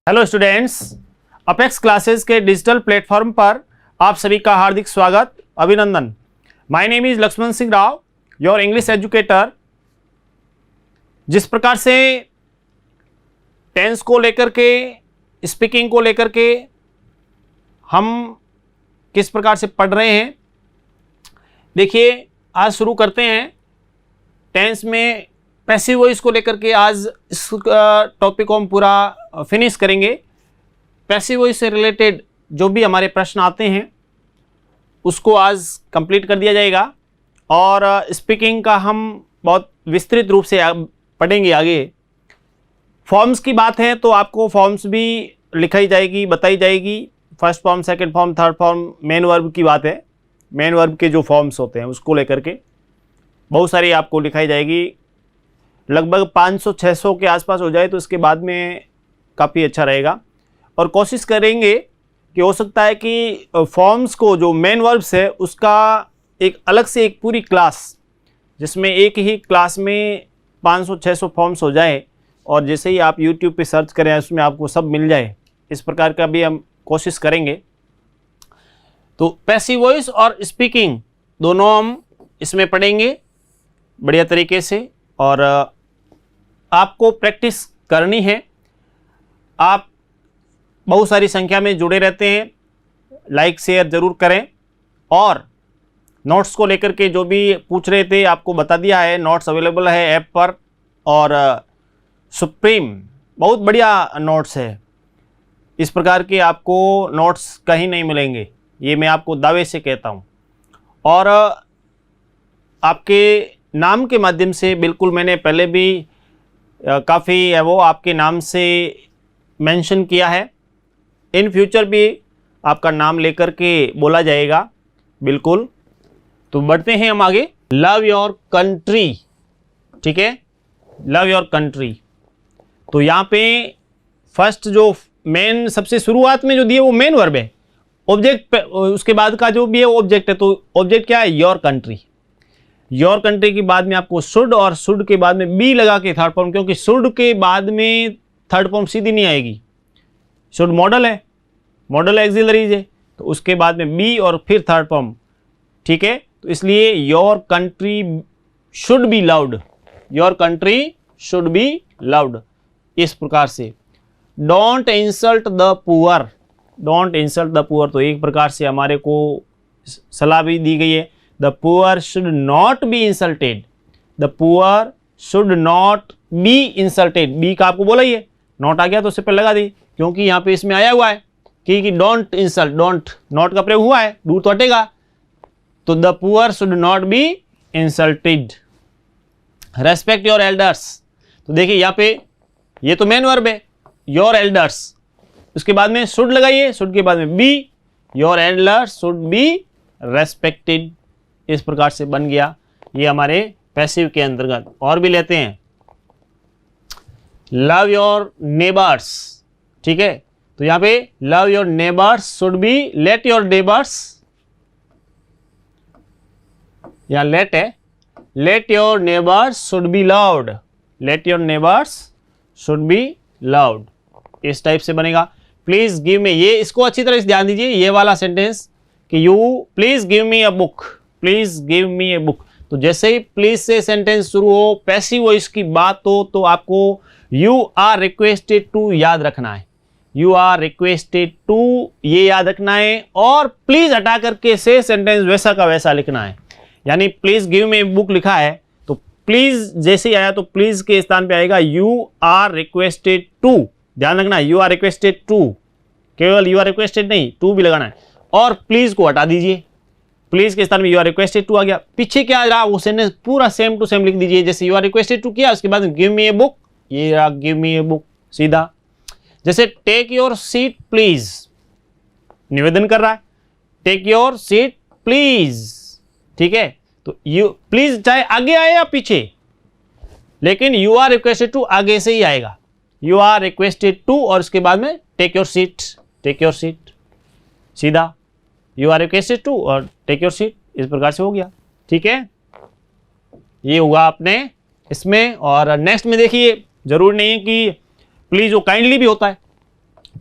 Hello students, Apex classes के digital platform पर आप सभी का हार्दिक स्वागत, अभिनंदन। My name is Lakshman Singh Rao, your English educator. जिस प्रकार से टेंस को लेकर के, स्पीकिंग को लेकर के हम किस प्रकार से पढ़ रहे हैं, देखिए आज शुरू करते हैं। टेंस में पैसिव वॉइस को लेकर के आज इस टॉपिक को हम पूरा फिनिश करेंगे। पैसिव वॉइस से रिलेटेड जो भी हमारे प्रश्न आते हैं उसको आज कंप्लीट कर दिया जाएगा और स्पीकिंग का हम बहुत विस्तृत रूप से पढ़ेंगे आगे। फॉर्म्स की बात है तो आपको फॉर्म्स भी लिखाई जाएगी, बताई जाएगी। First form, second form, third form, main verb की बात है। मेन वर्ब के जो फॉर्म्स होते हैं उसको लेकर के बहुत सारी आपको लिखाई जाएगी। लगभग 500-600 के आसपास हो जाए तो इसके बाद में काफ़ी अच्छा रहेगा। और कोशिश करेंगे कि हो सकता है कि फॉर्म्स को, जो मेन वर्ब्स है उसका एक अलग से एक पूरी क्लास, जिसमें एक ही क्लास में 500-600 फॉर्म्स हो जाए और जैसे ही आप यूट्यूब पे सर्च करें उसमें आपको सब मिल जाए, इस प्रकार का भी हम कोशिश करेंगे। तो पैसिव वॉइस और स्पीकिंग दोनों हम इसमें पढ़ेंगे बढ़िया तरीके से और आपको प्रैक्टिस करनी है। आप बहुत सारी संख्या में जुड़े रहते हैं, लाइक शेयर ज़रूर करें। और नोट्स को लेकर के जो भी पूछ रहे थे आपको बता दिया है, नोट्स अवेलेबल है ऐप पर। और सुप्रीम बहुत बढ़िया नोट्स है, इस प्रकार के आपको नोट्स कहीं नहीं मिलेंगे, ये मैं आपको दावे से कहता हूँ। और आपके नाम के माध्यम से, बिल्कुल मैंने पहले भी काफ़ी है वो आपके नाम से मेंशन किया है, इन फ्यूचर भी आपका नाम लेकर के बोला जाएगा, बिल्कुल। तो बढ़ते हैं हम आगे। लव योर कंट्री, ठीक है, लव योर कंट्री। तो यहाँ पे फर्स्ट जो मेन सबसे शुरुआत में जो दिए वो मेन वर्ब है। ऑब्जेक्ट उसके बाद का जो भी है ऑब्जेक्ट है, तो ऑब्जेक्ट क्या है? Your country. योर कंट्री के बाद में आपको शुड, और शुड के बाद में बी लगा के थर्ड फॉर्म, क्योंकि शुड के बाद में थर्ड फॉर्म सीधी नहीं आएगी। शुड मॉडल है, मॉडल एक्सिलरीज है, तो उसके बाद में बी और फिर थर्ड फॉर्म, ठीक है। तो इसलिए your country should be loved, your country should be loved, इस प्रकार से। Don't insult the poor, don't insult the poor, तो एक प्रकार से हमारे को सलाह भी दी गई है। The poor should not be insulted. The poor should not be insulted. B का आपको बोला ही है, नॉट आ गया तो उससे पहले लगा दी, क्योंकि यहाँ पे इसमें आया हुआ है कि डोंट इंसल्ट, डोंट नॉट का प्रयोग हुआ है, डू तो हटेगा। तो the poor should not be insulted. Respect your elders, तो देखिए यहाँ पे ये तो मेन वर्ब है, योर एल्डर्स, उसके बाद में शुड लगाइए, शुड के बाद में be, your elders should be respected, इस प्रकार से बन गया ये हमारे पैसिव के अंतर्गत। और भी लेते हैं, लव योर नेबर्स, ठीक है। तो यहां पे love your neighbours should be let your neighbours, यहां लेट है, let your neighbours should be loved, let your neighbours should be loved, इस टाइप से बनेगा। प्लीज गिव मी, ये इसको अच्छी तरह से ध्यान दीजिए, ये वाला सेंटेंस कि you please give me a book, please give me a book. तो जैसे ही प्लीज से सेंटेंस शुरू हो, पैसिव वॉइस की बात हो, तो आपको यू आर रिक्वेस्टेड टू याद रखना है, यू आर रिक्वेस्टेड टू ये याद रखना है। और प्लीज हटा करके से सेंटेंस वैसा का वैसा लिखना है। यानी please give me a book लिखा है तो प्लीज जैसे ही आया तो प्लीज के स्थान पे आएगा यू आर रिक्वेस्टेड टू, ध्यान रखना यू आर रिक्वेस्टेड टू, केवल यू आर रिक्वेस्टेड नहीं, टू भी लगाना है। और प्लीज को हटा दीजिए, प्लीज के स्थान में यू आर रिक्वेस्टेड टू आ गया। पीछे क्या आ रहा वो सेंटेंस पूरा सेम टू सेम लिख दीजिए, जैसे यू आर रिक्वेस्टेड टू किया, उसके बाद गिव मी ए बुक, ये रहा गिव मी ए बुक सीधा। जैसे टेक योर सीट प्लीज, निवेदन कर रहा है, टेक योर सीट प्लीज, ठीक है। तो यू प्लीज चाहे आगे आए या पीछे, लेकिन यू आर रिक्वेस्टेड टू आगे से ही आएगा, यू आर रिक्वेस्टेड टू और उसके बाद में take your seat, take your seat सीधा, यू आर रिक्वेस्टेड टू और टेक योर सीट, इस प्रकार से हो गया, ठीक है। ये हुआ आपने इसमें। और नेक्स्ट में देखिए, जरूर नहीं है कि प्लीज वो काइंडली भी होता है,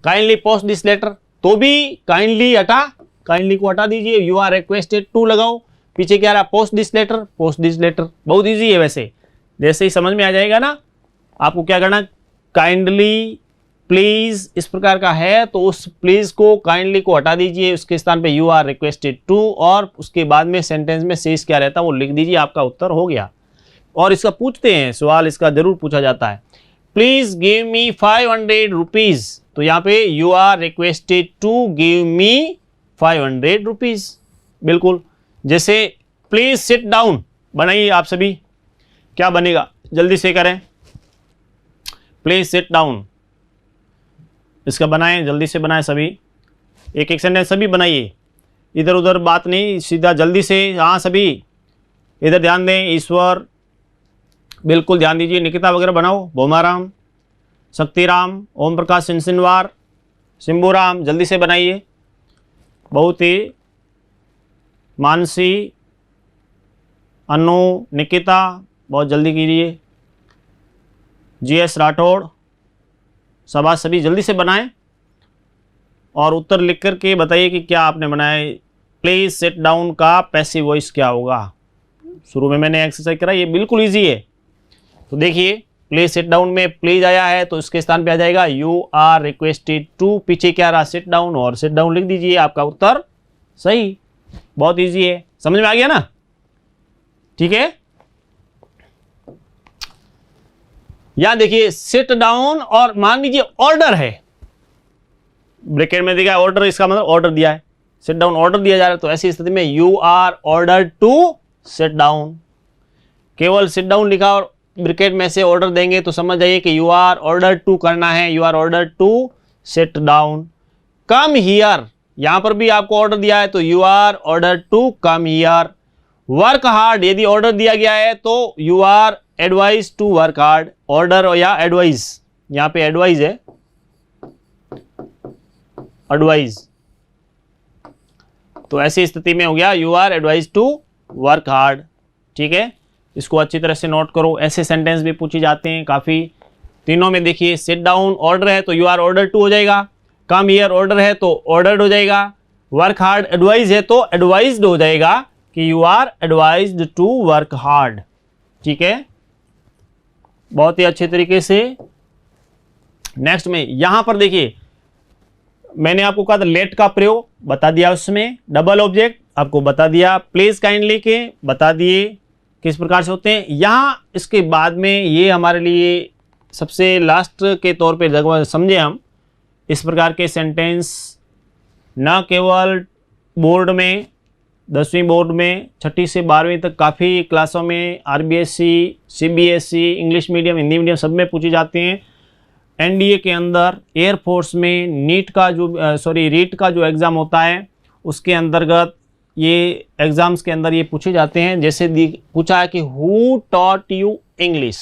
काइंडली पोस्ट दिस लेटर, तो भी काइंडली काइंडली को हटा दीजिए, यू आर रिक्वेस्टेड टू लगाओ, पीछे क्या रहा, post this letter, post this letter. बहुत ईजी है वैसे, जैसे ही समझ में आ जाएगा ना आपको क्या करना, काइंडली प्लीज इस प्रकार का है तो उस प्लीज को काइंडली को हटा दीजिए, उसके स्थान पे यू आर रिक्वेस्टेड टू, और उसके बाद में सेंटेंस में शेष क्या रहता है वो लिख दीजिए, आपका उत्तर हो गया। और इसका पूछते हैं सवाल, इसका जरूर पूछा जाता है, प्लीज गिव मी 500 रुपीज, तो यहाँ पे you are requested to give me 500 rupees. बिल्कुल, जैसे प्लीज सिट डाउन बनाइए आप सभी, क्या बनेगा जल्दी से करें, प्लीज सिट डाउन, इसका बनाएं, जल्दी से बनाएं सभी, एक एक सेंटेंस सभी बनाइए, इधर उधर बात नहीं, सीधा जल्दी से। हाँ सभी इधर ध्यान दें, ईश्वर बिल्कुल ध्यान दीजिए, निकिता वगैरह बनाओ, भोमाराम, शक्तिराम, ओम प्रकाश सिंसिनवार, सिंबूराम, जल्दी से बनाइए, बहुत ही, मानसी, अनु, निकिता बहुत जल्दी कीजिए, GS राठौड़, शाबाश सभी जल्दी से बनाएं और उत्तर लिख कर के बताइए कि क्या आपने बनाया। प्लीज सिट डाउन का पैसिव वॉइस क्या होगा, शुरू में मैंने एक्सरसाइज करा, ये बिल्कुल इजी है। तो देखिए प्लीज सिट डाउन में प्लीज आया है तो इसके स्थान पे आ जाएगा यू आर रिक्वेस्टेड टू, पीछे क्या रहा सिट डाउन, और सिट डाउन लिख दीजिए, आपका उत्तर सही। बहुत इजी है, समझ में आ गया ना, ठीक है। यहां देखिए सिट डाउन और मान लीजिए ऑर्डर है, ब्रैकेट में दिया ऑर्डर, इसका मतलब ऑर्डर दिया है, सिट डाउन ऑर्डर दिया जा रहा है, तो ऐसी स्थिति में you are order to sit down, केवल सिट डाउन लिखा और ब्रैकेट में से ऑर्डर देंगे तो समझ जाइए कि यू आर ऑर्डर टू करना है, you are order to sit down. Come here, यहां पर भी आपको ऑर्डर दिया है तो you are order to come here. Work hard, यदि ऑर्डर दिया गया है तो you are advise to work hard, order या एडवाइज, यहां पे एडवाइज है, एडवाइज, तो ऐसी स्थिति में हो गया you are advise to work hard, ठीक है। इसको अच्छी तरह से नोट करो, ऐसे सेंटेंस भी पूछे जाते हैं काफी। तीनों में देखिए सिट डाउन ऑर्डर है तो यू आर ऑर्डर टू हो जाएगा, कम हियर ऑर्डर है तो ऑर्डर्ड हो जाएगा, वर्क हार्ड एडवाइज है तो एडवाइज्ड हो जाएगा कि you are advised to work hard, ठीक है। बहुत ही अच्छे तरीके से। नेक्स्ट में यहां पर देखिए मैंने आपको कहा था लेट का प्रयोग बता दिया, उसमें डबल ऑब्जेक्ट आपको बता दिया, प्लीज काइंडली के बता दिए किस प्रकार से होते हैं। यहां इसके बाद में ये हमारे लिए सबसे लास्ट के तौर पे समझे हम, इस प्रकार के सेंटेंस न केवल बोर्ड में 10वीं बोर्ड में 6ठी से 12वीं तक काफ़ी क्लासों में RBSE, CBSE, English medium, Hindi medium सब में पूछे जाते हैं। NDA के अंदर एयरफोर्स में नीट का जो रीट का जो एग्ज़ाम होता है उसके अंतर्गत ये एग्ज़ाम्स के अंदर ये पूछे जाते हैं। जैसे पूछा है कि who taught you English,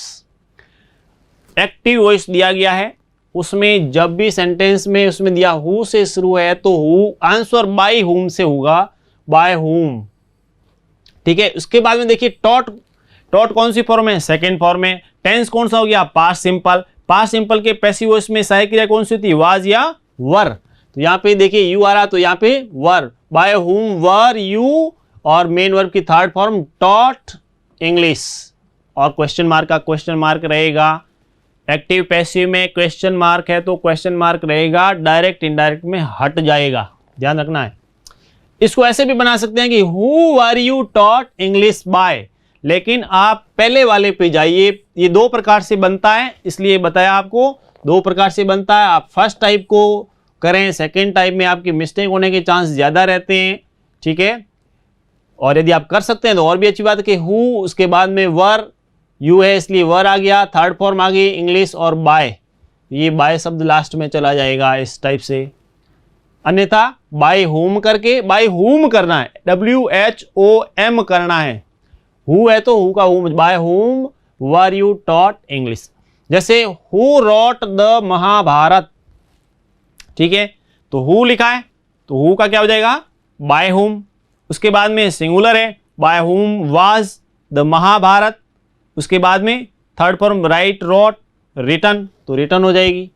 active voice दिया गया है, उसमें जब भी सेंटेंस में उसमें दिया हु से शुरू है तो हु, आंसर बाय हुम से होगा, बाय हुम, ठीक है। उसके बाद में देखिए टॉट, टॉट कौन सी फॉर्म है, सेकंड फॉर्म है। टेंस कौन सा हो गया, पास्ट सिंपल, पास्ट सिंपल के पैसिव वॉइस में सहायक क्रिया कौन सी होती है, वाज या वर, तो यहाँ पे देखिए यू आ रहा तो यहाँ पे वर, बाय हुम वर यू, और मेन वर्ब की थर्ड फॉर्म टॉट इंग्लिश, और क्वेश्चन मार्क का क्वेश्चन मार्क रहेगा। एक्टिव पैसिव में क्वेश्चन मार्क है तो क्वेश्चन मार्क रहेगा, डायरेक्ट इनडायरेक्ट में हट जाएगा, ध्यान रखना है। इसको ऐसे भी बना सकते हैं कि who are you taught English by, लेकिन आप पहले वाले पे जाइए, ये दो प्रकार से बनता है, इसलिए बताया आपको दो प्रकार से बनता है। आप फर्स्ट टाइप को करें, सेकेंड टाइप में आपकी मिस्टेक होने के चांस ज़्यादा रहते हैं, ठीक है। और यदि आप कर सकते हैं तो और भी अच्छी बात है कि हु, उसके बाद में वर, यू है इसलिए वर आ गया, थर्ड फॉर्म आ गई इंग्लिश, और बाय, ये बाय शब्द लास्ट में चला जाएगा इस टाइप से। अन्यथा बाय होम करके, बाय होम करना है, WHOM करना है, हु है तो हु का who, by whom were you taught English. जैसे हु रॉट द महाभारत, ठीक है, तो हु लिखा है तो हु का क्या हो जाएगा, बाय होम। उसके बाद में सिंगुलर है, by whom was the Mahabharata. उसके बाद में third form write, wrote, written, तो रिटन हो जाएगी।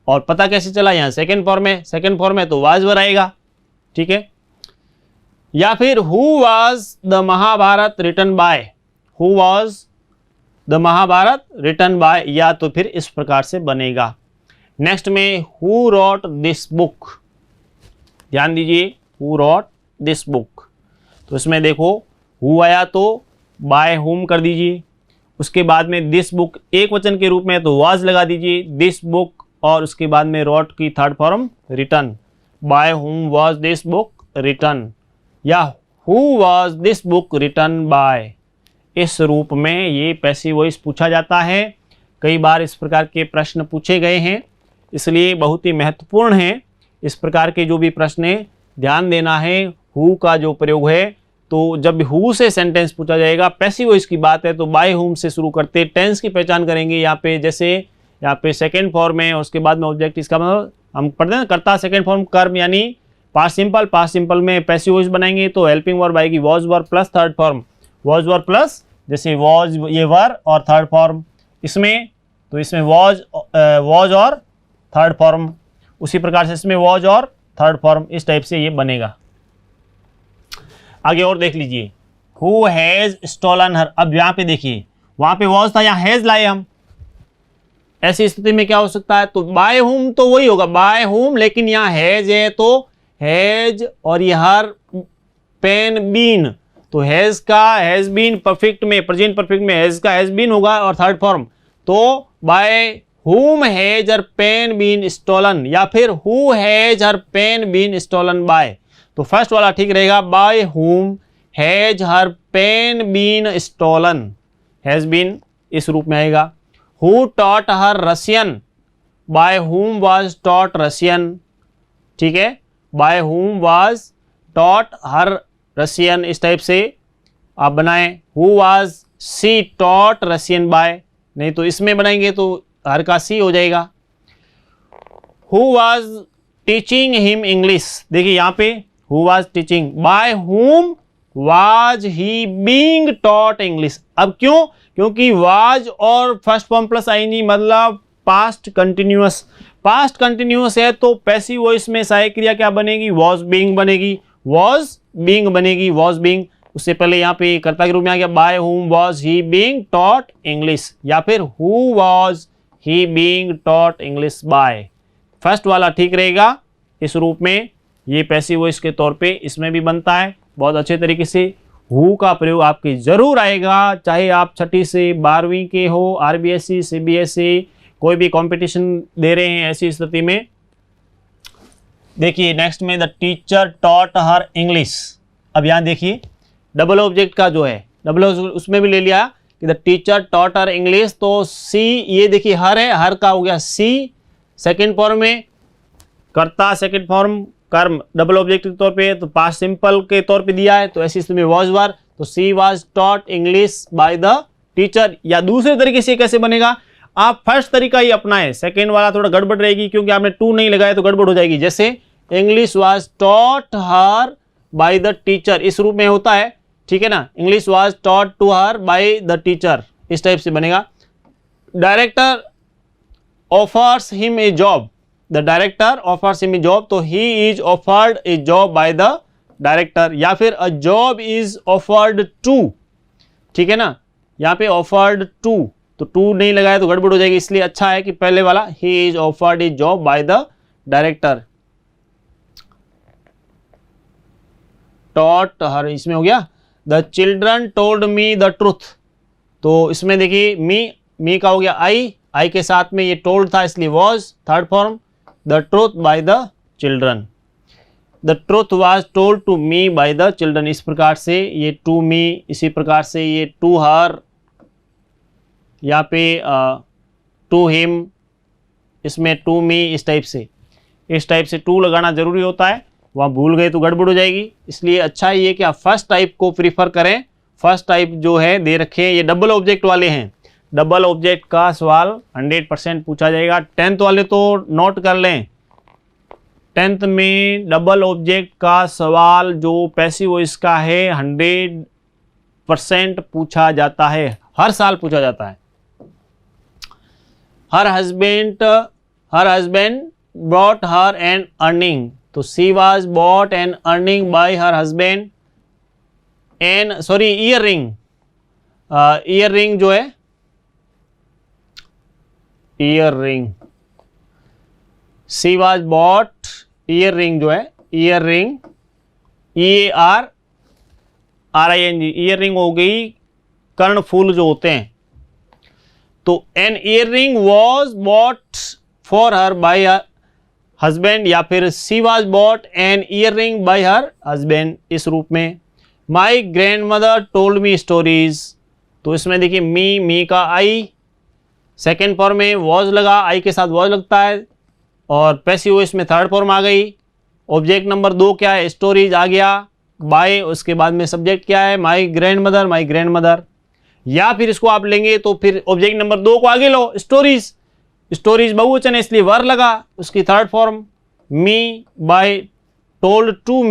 और पता कैसे चला, यहाँ सेकेंड फॉर्म है, सेकेंड फॉर्म है तो वाज वर आएगा, ठीक है। या फिर who was the Mahabharata written by, who was the Mahabharata written by, या तो फिर इस प्रकार से बनेगा। नेक्स्ट में हु रॉट दिस बुक, ध्यान दीजिए, हु रॉट दिस बुक, तो इसमें देखो हु आया तो बाय हुम कर दीजिए, उसके बाद में दिस बुक एक वचन के रूप में तो वाज लगा दीजिए, दिस बुक, और उसके बाद में रॉट की third form written, by whom was this book written, या who was this book written by. इस रूप में ये पैसिव वॉइस पूछा जाता है। कई बार इस प्रकार के प्रश्न पूछे गए हैं, इसलिए बहुत ही महत्वपूर्ण है इस प्रकार के जो भी प्रश्न है ध्यान देना है। हु का जो प्रयोग है, तो जब हु से सेंटेंस पूछा जाएगा, पैसिव वॉइस की बात है तो बाय हुम से शुरू करते टेंस की पहचान करेंगे। यहाँ पे जैसे यहाँ पे सेकेंड फॉर्म है, उसके बाद में ऑब्जेक्ट, इसका मतलब हम पढ़ते हैं कर्ता सेकेंड फॉर्म कर्म यानी पास्ट सिंपल, पास्ट सिंपल में पैसिव वॉइस बनाएंगे तो हेल्पिंग वर्ब आएगी was were plus third form, was were plus जैसे वॉज ये वर और थर्ड फॉर्म इसमें, तो इसमें वॉज और थर्ड फॉर्म, उसी प्रकार से इसमें वॉज और थर्ड फॉर्म, इस टाइप से ये बनेगा। आगे और देख लीजिए, हु हैज स्टॉलन हर, अब यहाँ पे देखिए वहां पे वॉज था, यहाँ हैज लाए हम, ऐसी स्थिति में क्या हो सकता है, तो बाय हुम तो वही होगा बाय हुम, लेकिन यहाँ हैज है तो हैज और ये हर पेन बीन, तो हैज का हैज बीन परफेक्ट में, प्रेजेंट परफेक्ट में हैज का हैज बीन होगा और थर्ड फॉर्म, तो by whom has her pen been stolen, या फिर who has her pen been stolen by. तो फर्स्ट वाला ठीक रहेगा, by whom has her pen been stolen, has been इस रूप में आएगा। Who taught her Russian, by whom was taught Russian, ठीक है, by whom was taught her Russian, इस टाइप से आप बनाएं। Who was she taught Russian by, नहीं तो इसमें बनाएंगे तो हर का सी हो जाएगा। Who was teaching him English, देखिए यहाँ पे who was teaching, bye whom was he being taught English. अब क्यों, क्योंकि वाज और फर्स्ट फॉर्म प्लस आईएनजी मतलब पास्ट कंटिन्यूअस, पास्ट कंटिन्यूअस है तो पैसिव वॉइस में सहायक क्रिया क्या बनेगी, वॉज बीइंग बनेगी, वॉज बीइंग बनेगी, वॉज बीइंग। उससे पहले यहाँ पे कर्ता के रूप में आ गया, bye whom was he being taught English, या फिर who was he being taught English bye. First वाला ठीक रहेगा इस रूप में, ये पैसिव वॉइस के तौर पे इसमें भी बनता है बहुत अच्छे तरीके से। हु का प्रयोग आपके जरूर आएगा, चाहे आप छठी से 12वीं के हो, आरबीएसई, सीबीएसई, कोई भी कंपटीशन दे रहे हैं ऐसी स्थिति में। देखिए नेक्स्ट में the teacher taught her English, अब यहाँ देखिए डबल ऑब्जेक्ट का जो है डबल उसमें भी ले लिया कि the teacher taught her English, तो सी ये देखिए हर है, हर का हो गया सी, सेकेंड फॉर्म में कर्ता सेकेंड फॉर्म कर्म डबल ऑब्जेक्ट के तौर पे, तो पास्ट सिंपल के तौर पे दिया है तो ऐसी स्थिति में वॉज वर, तो she was taught English bye the teacher. या दूसरे तरीके से कैसे बनेगा, आप फर्स्ट तरीका ही अपनाएं, सेकेंड वाला थोड़ा गड़बड़ रहेगी क्योंकि आपने टू नहीं लगाया तो गड़बड़ हो जाएगी। जैसे English was taught her by the teacher, इस रूप में होता है, ठीक है ना, English was taught to her by the teacher, इस टाइप से बनेगा। Director offers him a job, the director offers him a job, तो he is offered a job by the director, या फिर a job is offered to, ठीक है ना, यहाँ पे ऑफर्ड टू, तो टू नहीं लगाया तो गड़बड़ हो जाएगी, इसलिए अच्छा है कि पहले वाला ही is offered a job by the director. Taught हर इसमें हो गया, the children told me the truth, तो इसमें देखिए मी का हो गया आई के साथ में ये टोल्ड था इसलिए was, third form the truth by the children, the truth was told to me by the children, इस प्रकार से ये टू मी, इसी प्रकार से ये टू हर, यहाँ पे टू हिम, इसमें टू मी, इस टाइप से टू लगाना जरूरी होता है, वहाँ भूल गए तो गड़बड़ हो जाएगी, इसलिए अच्छा ये कि आप फर्स्ट टाइप को प्रीफर करें। फर्स्ट टाइप जो है दे रखे हैं ये डबल ऑब्जेक्ट वाले हैं, डबल ऑब्जेक्ट का सवाल 100% पूछा जाएगा। 10th वाले तो नोट कर लें, 10th में डबल ऑब्जेक्ट का सवाल जो पैसिव वॉइस का है 100% पूछा जाता है, हर साल पूछा जाता है। Her husband bought her an earning, तो she was bought an earning by her husband and sorry earring, earring जो है earring, she was bought earring जो है earring EARRING, earring हो गई कर्ण फूल जो होते हैं, तो an earring was bought for her by her husband या फिर she was bought an earring by her husband इस रूप में। My grandmother told me stories, तो इसमें देखिए मी का आई, सेकेंड फॉर्म में वॉज लगा, आई के साथ वॉज लगता है, और पैसिव वॉइस में थर्ड फॉर्म आ गई। ऑब्जेक्ट नंबर 2 क्या है, स्टोरीज आ गया, बाय उसके बाद में सब्जेक्ट क्या है, माई ग्रैंड मदर, या फिर इसको आप लेंगे तो फिर ऑब्जेक्ट नंबर 2 को आगे लो, स्टोरीज बहुवचन है इसलिए वर लगा, उसकी third form me by told to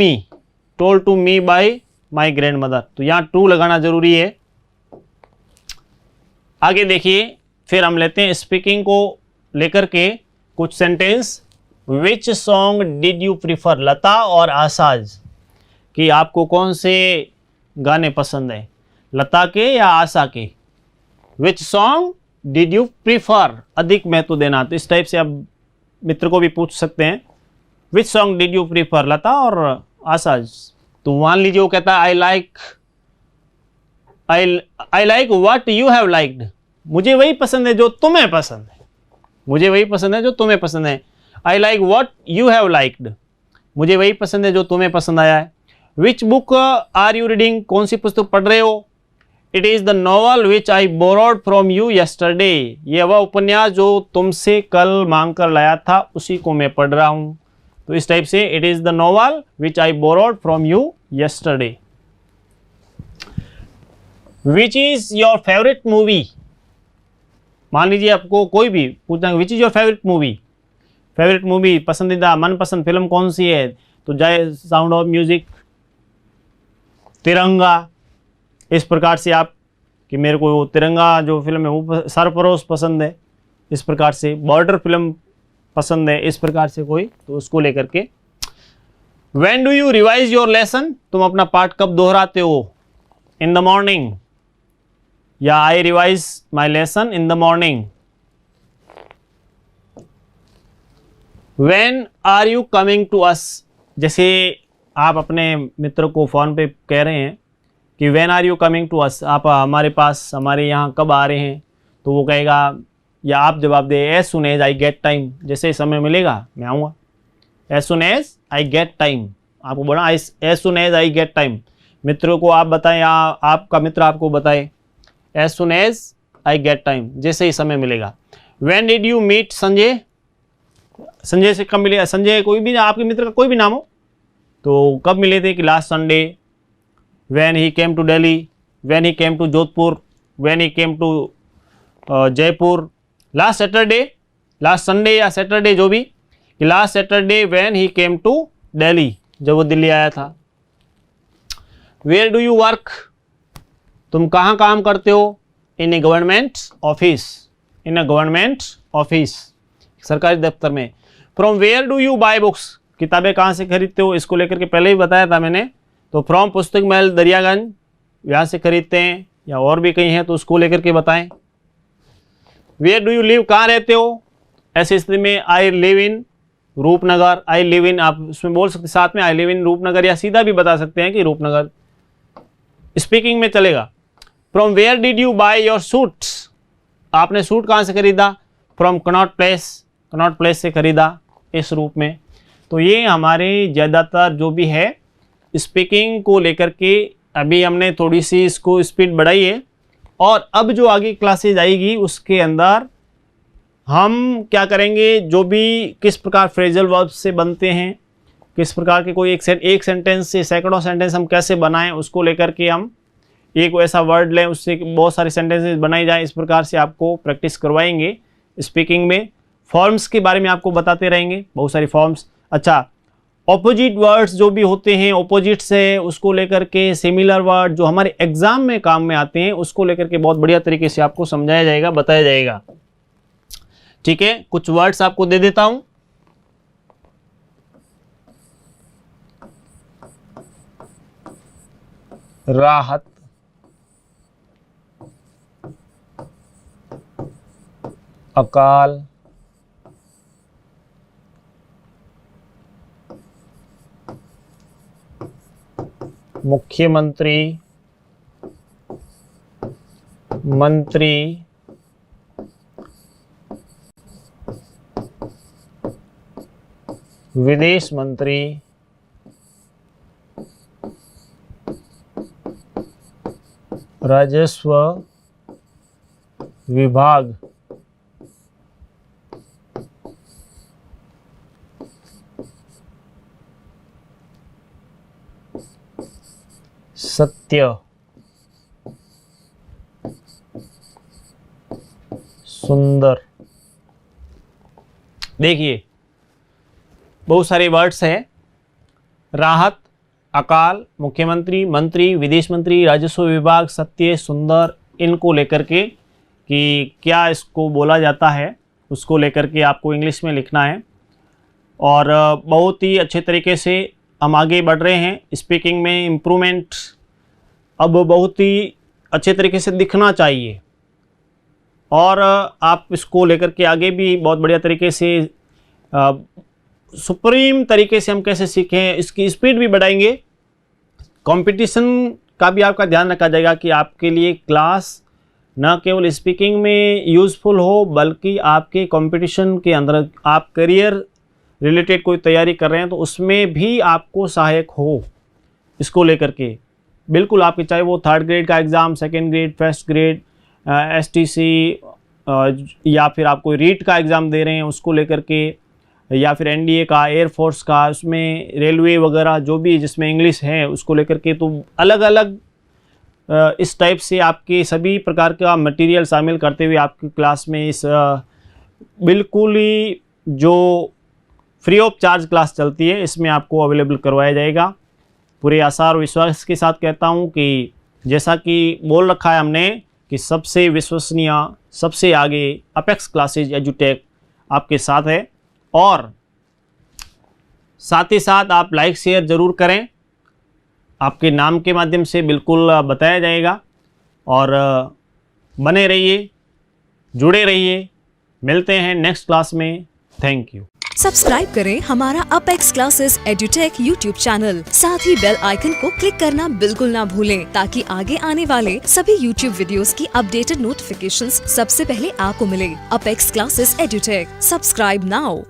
me by my grandmother, तो यहाँ टू लगाना जरूरी है। आगे देखिए, फिर हम लेते हैं स्पीकिंग को लेकर के कुछ sentence. Which song did you prefer, Lata और आसाज, कि आपको कौन से गाने पसंद है, लता के या आशा के। विच सॉन्ग डिड यू प्रीफर, अधिक महत्व देना, तो इस टाइप से आप मित्र को भी पूछ सकते हैं। Which song did you prefer, Lata और आसाज। तो मान लीजिए वो कहता है I like what you have liked, मुझे वही पसंद है जो तुम्हें पसंद है, मुझे वही पसंद है जो तुम्हें पसंद है। I like what you have liked, मुझे वही पसंद है जो तुम्हें पसंद आया है। Which book are you reading, कौन सी पुस्तक पढ़ रहे हो। It is the novel which I borrowed from you yesterday, ये वह उपन्यास जो तुमसे कल मांग कर लाया था, उसी को मैं पढ़ रहा हूँ। तो इस टाइप से it is the novel which I borrowed from you yesterday. Which is your favourite movie, मान लीजिए आपको कोई भी पूछना है which is your favourite movie, पसंदीदा मनपसंद फिल्म कौन सी है, तो जाए साउंड ऑफ म्यूजिक, तिरंगा, इस प्रकार से आप कि मेरे को तिरंगा जो फिल्म है वो सरफरोश पसंद है, इस प्रकार से बॉर्डर फिल्म पसंद है, इस प्रकार से कोई, तो उसको लेकर के। When do you revise your lesson, तुम अपना पाठ कब दोहराते हो। इन द मॉर्निंग, या I revise my lesson in the morning. When are you coming to us, जैसे आप अपने मित्र को फ़ोन पे कह रहे हैं कि when are you coming to us, आप हमारे पास, हमारे यहाँ कब आ रहे हैं, तो वो कहेगा, या आप जवाब दे as soon as I get time, जैसे ही समय मिलेगा मैं आऊँगा। As soon as I get time, आपको बोला as soon as I get time, मित्रों को आप बताएं या आपका मित्र आपको बताए as soon as I get time, जैसे ही समय मिलेगा। When did you meet Sanjay, Sanjay से कब मिले, संजय कोई भी आपके मित्र का कोई भी नाम हो, तो कब मिले थे, कि last Sunday. When he came to Delhi, when he came to Jodhpur, when he came to Jaipur. Last Saturday, last Sunday या सैटरडे जो भी, कि last Saturday when he came to Delhi, जब वो दिल्ली आया था। वेयर डू यू वर्क, तुम कहाँ काम करते हो। In a government office, in a government office, सरकारी दफ्तर में। From where do you buy books, किताबें कहाँ से खरीदते हो, इसको लेकर के पहले ही बताया था मैंने। तो फ्रॉम पुस्तक महल दरियागंज, यहाँ से खरीदते हैं, या और भी कहीं हैं तो उसको लेकर के बताएं। वेयर डू यू लिव, कहाँ रहते हो। ऐसी स्थिति में I live in Rupnagar, I live in, आप उसमें बोल सकते साथ में आई लिव इन रूपनगर, या सीधा भी बता सकते हैं कि रूपनगर, स्पीकिंग में चलेगा। From where did you buy your suits, आपने सूट कहाँ से खरीदा। फ्रॉम कनॉट प्लेस से खरीदा, इस रूप में। तो ये हमारे ज़्यादातर जो भी है स्पीकिंग को लेकर के, अभी हमने थोड़ी सी इसको स्पीड बढ़ाई है, और अब जो आगे क्लासेज आएगी उसके अंदर हम क्या करेंगे, जो भी किस प्रकार फ्रेजल वर्ब से बनते हैं, किस प्रकार के कोई एक सेंटेंस से सैकड़ों सेंटेंस हम कैसे बनाएं, उसको लेकर के हम एक ऐसा वर्ड लें उससे बहुत सारे सेंटेंसेस बनाई जाएं, इस प्रकार से आपको प्रैक्टिस करवाएंगे स्पीकिंग में। फॉर्म्स के बारे में आपको बताते रहेंगे, बहुत सारी फॉर्म्स। अच्छा, ऑपोजिट वर्ड्स जो भी होते हैं, ऑपोजिट से उसको लेकर के, सिमिलर वर्ड जो हमारे एग्जाम में काम में आते हैं, उसको लेकर के बहुत बढ़िया तरीके से आपको समझाया जाएगा, बताया जाएगा। ठीक है, कुछ वर्ड्स आपको दे देता हूं। राहत, अकाल, मुख्यमंत्री, मंत्री, विदेश मंत्री, राजस्व विभाग, सत्य, सुंदर। देखिए बहुत सारे वर्ड्स हैं, राहत, अकाल, मुख्यमंत्री, मंत्री, विदेश मंत्री, राजस्व विभाग, सत्य, सुंदर, इनको लेकर के कि क्या इसको बोला जाता है उसको लेकर के आपको इंग्लिश में लिखना है। और बहुत ही अच्छे तरीके से हम आगे बढ़ रहे हैं। स्पीकिंग में इम्प्रूवमेंट अब बहुत ही अच्छे तरीके से दिखना चाहिए और आप इसको लेकर के आगे भी बहुत बढ़िया तरीके से सुप्रीम तरीके से हम कैसे सीखें, इसकी स्पीड भी बढ़ाएंगे। कंपटीशन का भी आपका ध्यान रखा जाएगा कि आपके लिए क्लास न केवल स्पीकिंग में यूज़फुल हो बल्कि आपके कंपटीशन के अंदर आप करियर रिलेटेड कोई तैयारी कर रहे हैं तो उसमें भी आपको सहायक हो। इसको लेकर के बिल्कुल आपके, चाहे वो 3rd ग्रेड का exam, 2nd grade, 1st grade, STC या फिर आप कोई रीट का एग्ज़ाम दे रहे हैं उसको लेकर के, या फिर NDA का, एयरफोर्स का, उसमें रेलवे वगैरह जो भी जिसमें इंग्लिश है उसको लेकर के, तो अलग अलग इस टाइप से आपके सभी प्रकार का मटेरियल शामिल करते हुए आपकी क्लास में इस बिल्कुल ही जो फ्री ऑफ चार्ज क्लास चलती है इसमें आपको अवेलेबल करवाया जाएगा। पूरे आशा और विश्वास के साथ कहता हूं कि जैसा कि बोल रखा है हमने कि सबसे विश्वसनीय, सबसे आगे अपेक्स क्लासेज एजुटेक आपके साथ है। और साथ ही साथ आप लाइक शेयर ज़रूर करें, आपके नाम के माध्यम से बिल्कुल बताया जाएगा। और बने रहिए, जुड़े रहिए, मिलते हैं नेक्स्ट क्लास में। Thank you. सब्सक्राइब करें हमारा apex classes edutech YouTube channel, साथ ही बेल आइकन को क्लिक करना बिल्कुल ना भूलें ताकि आगे आने वाले सभी यूट्यूब वीडियोस की अपडेटेड नोटिफिकेशंस सबसे पहले आपको मिले। Apex classes edutech, subscribe now.